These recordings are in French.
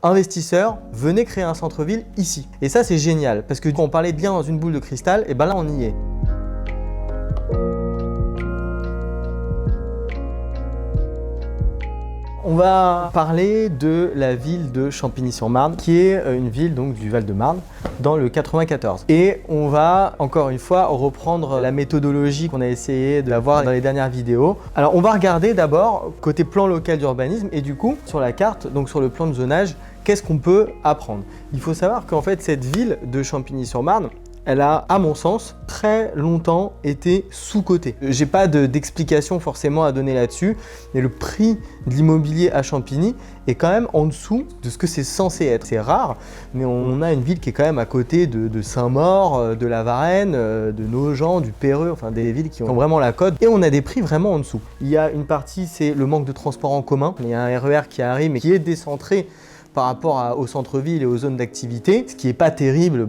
investisseurs, venez créer un centre-ville ici. Et ça, c'est génial parce que quand on parlait de lien dans une boule de cristal, et ben là, on y est. On va parler de la ville de Champigny-sur-Marne, qui est une ville donc du Val-de-Marne, dans le 94. Et on va, encore une fois, reprendre la méthodologie qu'on a essayé d'avoir dans les dernières vidéos. Alors, on va regarder d'abord côté plan local d'urbanisme et du coup, sur la carte, donc sur le plan de zonage, qu'est-ce qu'on peut apprendre? Il faut savoir qu'en fait, cette ville de Champigny-sur-Marne, elle a, à mon sens, très longtemps été sous-cotée. J'ai pas d'explication forcément à donner là-dessus, mais le prix de l'immobilier à Champigny est quand même en dessous de ce que c'est censé être. C'est rare, mais on a une ville qui est quand même à côté de Saint-Maur, de la Varenne, de Nogent, du Perreux, enfin des villes qui ont vraiment la cote. Et on a des prix vraiment en dessous. Il y a une partie, c'est le manque de transport en commun. Il y a un RER qui arrive, mais qui est décentré par rapport au centre-ville et aux zones d'activité, ce qui n'est pas terrible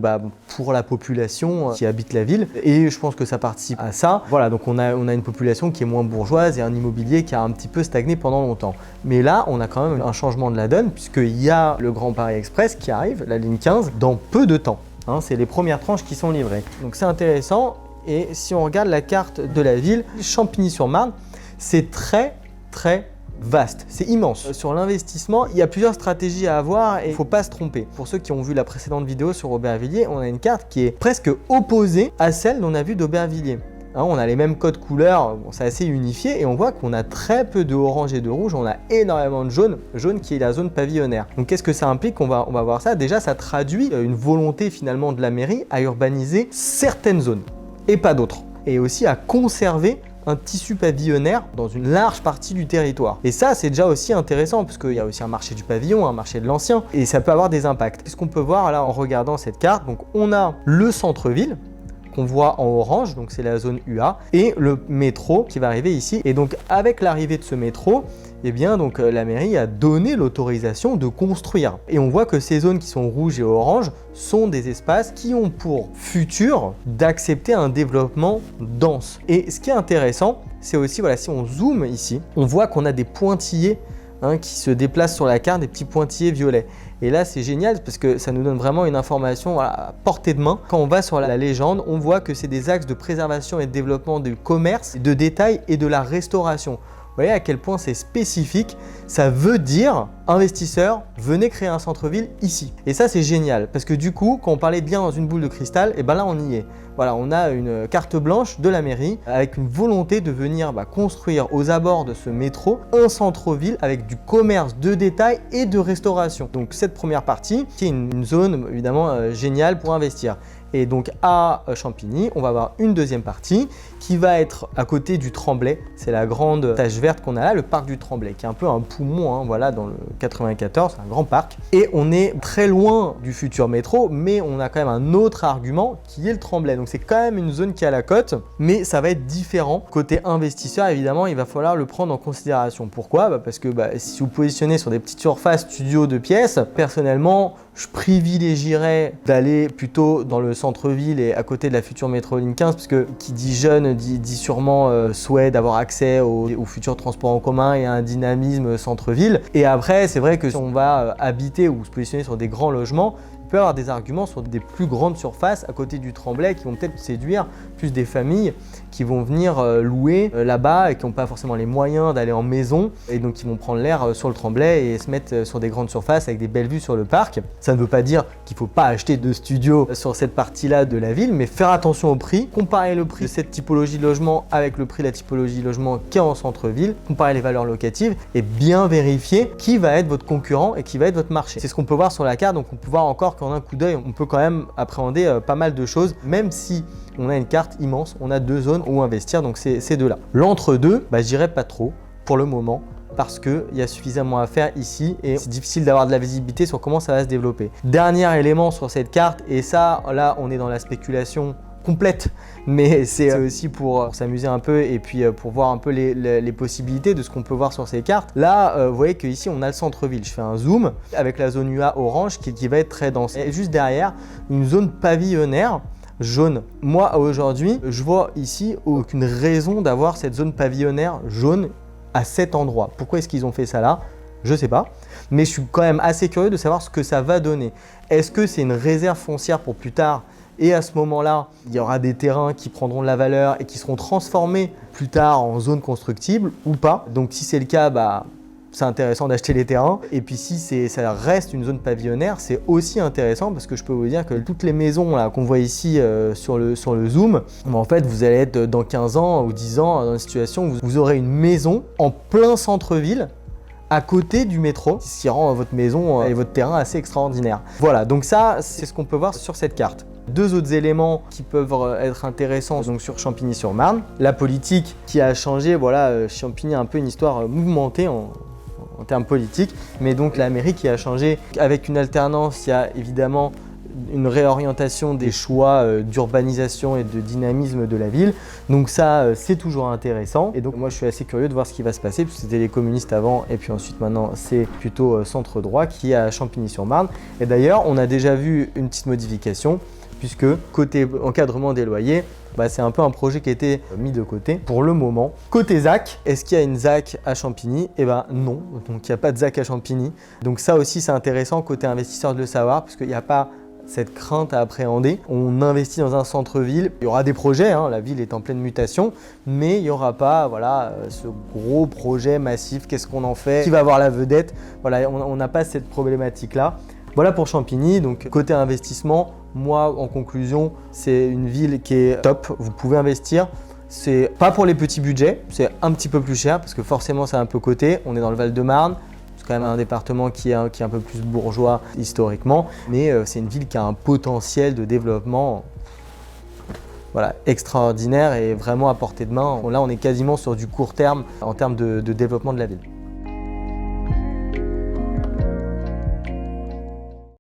pour la population qui habite la ville. Et je pense que ça participe à ça. Voilà, donc on a une population qui est moins bourgeoise et un immobilier qui a un petit peu stagné pendant longtemps. Mais là, on a quand même un changement de la donne puisqu'il y a le Grand Paris Express qui arrive, la ligne 15, dans peu de temps. C'est les premières tranches qui sont livrées. Donc c'est intéressant. Et si on regarde la carte de la ville, Champigny-sur-Marne, c'est très vaste, c'est immense. Sur l'investissement, il y a plusieurs stratégies à avoir et il ne faut pas se tromper. Pour ceux qui ont vu la précédente vidéo sur Aubervilliers, on a une carte qui est presque opposée à celle qu'on a vue d'Aubervilliers. On a les mêmes codes couleurs, c'est assez unifié et on voit qu'on a très peu de orange et de rouge, on a énormément de jaune qui est la zone pavillonnaire. Donc qu'est-ce que ça implique? On va voir ça. Déjà, ça traduit une volonté finalement de la mairie à urbaniser certaines zones et pas d'autres. Et aussi à conserver un tissu pavillonnaire dans une large partie du territoire. Et ça, c'est déjà aussi intéressant parce qu'il y a aussi un marché du pavillon, un marché de l'ancien, et ça peut avoir des impacts. Qu'est-ce qu'on peut voir là en regardant cette carte? Donc on a le centre-ville qu'on voit en orange, donc c'est la zone UA, et le métro qui va arriver ici. Et donc avec l'arrivée de ce métro, eh bien donc la mairie a donné l'autorisation de construire. Et on voit que ces zones qui sont rouges et oranges sont des espaces qui ont pour futur d'accepter un développement dense. Et ce qui est intéressant, c'est aussi, voilà, si on zoome ici, on voit qu'on a des pointillés qui se déplacent sur la carte, des petits pointillés violets. Et là, c'est génial parce que ça nous donne vraiment une information à portée de main. Quand on va sur la légende, on voit que c'est des axes de préservation et de développement du commerce, de détail et de la restauration. Vous voyez à quel point c'est spécifique. Ça veut dire, investisseurs, venez créer un centre-ville ici. Et ça, c'est génial parce que du coup, quand on parlait de lien dans une boule de cristal, et ben là, on y est. Voilà, on a une carte blanche de la mairie avec une volonté de venir construire aux abords de ce métro un centre-ville avec du commerce de détail et de restauration. Donc cette première partie qui est une zone évidemment géniale pour investir. Et donc à Champigny, on va avoir une deuxième partie qui va être à côté du Tremblay. C'est la grande tache verte qu'on a là, le parc du Tremblay, qui est un peu un poumon, voilà, dans le 94, c'est un grand parc. Et on est très loin du futur métro, mais on a quand même un autre argument qui est le Tremblay. Donc c'est quand même une zone qui est à la côte, mais ça va être différent. Côté investisseur, évidemment, il va falloir le prendre en considération. Pourquoi? Parce que si vous positionnez sur des petites surfaces studio de pièces, personnellement, je privilégierais d'aller plutôt dans le centre-ville et à côté de la future métro ligne 15 parce que qui dit jeune dit sûrement souhait d'avoir accès au futur transport en commun et à un dynamisme centre-ville. Et après, c'est vrai que si on va habiter ou se positionner sur des grands logements, il peut y avoir des arguments sur des plus grandes surfaces à côté du Tremblay qui vont peut-être séduire plus des familles qui vont venir louer là-bas et qui n'ont pas forcément les moyens d'aller en maison et donc qui vont prendre l'air sur le Tremblay et se mettre sur des grandes surfaces avec des belles vues sur le parc. Ça ne veut pas dire qu'il ne faut pas acheter de studio sur cette partie-là de la ville, mais faire attention au prix, comparer le prix de cette typologie de logement avec le prix de la typologie de logement qui est en centre-ville, comparer les valeurs locatives et bien vérifier qui va être votre concurrent et qui va être votre marché. C'est ce qu'on peut voir sur la carte, donc on peut voir encore qu'en un coup d'œil, on peut quand même appréhender pas mal de choses, même si on a une carte immense, on a deux zones où investir, donc c'est ces deux-là. L'entre-deux, je dirais pas trop pour le moment, parce qu'il y a suffisamment à faire ici et c'est difficile d'avoir de la visibilité sur comment ça va se développer. Dernier élément sur cette carte, et ça, là, on est dans la spéculation complète, mais c'est aussi pour s'amuser un peu et puis pour voir un peu les possibilités de ce qu'on peut voir sur ces cartes. Là, vous voyez qu'ici, on a le centre-ville. Je fais un zoom avec la zone UA orange qui va être très dense. Et juste derrière, une zone pavillonnaire jaune. Moi, aujourd'hui, je vois ici aucune raison d'avoir cette zone pavillonnaire jaune à cet endroit. Pourquoi est-ce qu'ils ont fait ça là? Je sais pas, mais je suis quand même assez curieux de savoir ce que ça va donner. Est-ce que c'est une réserve foncière pour plus tard et à ce moment-là, il y aura des terrains qui prendront de la valeur et qui seront transformés plus tard en zones constructibles ou pas. Donc si c'est le cas, c'est intéressant d'acheter les terrains. Et puis si ça reste une zone pavillonnaire, c'est aussi intéressant parce que je peux vous dire que toutes les maisons qu'on voit ici sur le zoom, en fait vous allez être dans 15 ans ou 10 ans dans une situation où vous aurez une maison en plein centre-ville à côté du métro, ce qui rend votre maison et votre terrain assez extraordinaire. Voilà, donc ça, c'est ce qu'on peut voir sur cette carte. Deux autres éléments qui peuvent être intéressants donc sur Champigny-sur-Marne. La politique qui a changé, voilà, Champigny a un peu une histoire mouvementée en termes politiques, mais donc la mairie qui a changé avec une alternance, il y a évidemment une réorientation des choix d'urbanisation et de dynamisme de la ville. Donc ça, c'est toujours intéressant. Et donc moi, je suis assez curieux de voir ce qui va se passer, puisque c'était les communistes avant, et puis ensuite maintenant, c'est plutôt centre droit qui est à Champigny-sur-Marne. Et d'ailleurs, on a déjà vu une petite modification, puisque côté encadrement des loyers, c'est un peu un projet qui a été mis de côté pour le moment. Côté ZAC, est-ce qu'il y a une ZAC à Champigny? Eh bien non, donc il n'y a pas de ZAC à Champigny. Donc ça aussi, c'est intéressant côté investisseur de le savoir, puisqu'il n'y a pas cette crainte à appréhender. On investit dans un centre-ville, il y aura des projets, la ville est en pleine mutation, mais il n'y aura pas ce gros projet massif, qu'est-ce qu'on en fait, qui va avoir la vedette, voilà, on n'a pas cette problématique-là. Voilà pour Champigny, donc côté investissement, moi en conclusion, c'est une ville qui est top, vous pouvez investir. C'est pas pour les petits budgets, c'est un petit peu plus cher parce que forcément c'est un peu coté, on est dans le Val-de-Marne. C'est quand même un département qui est un peu plus bourgeois historiquement, mais c'est une ville qui a un potentiel de développement extraordinaire et vraiment à portée de main. Là, on est quasiment sur du court terme en termes de développement de la ville.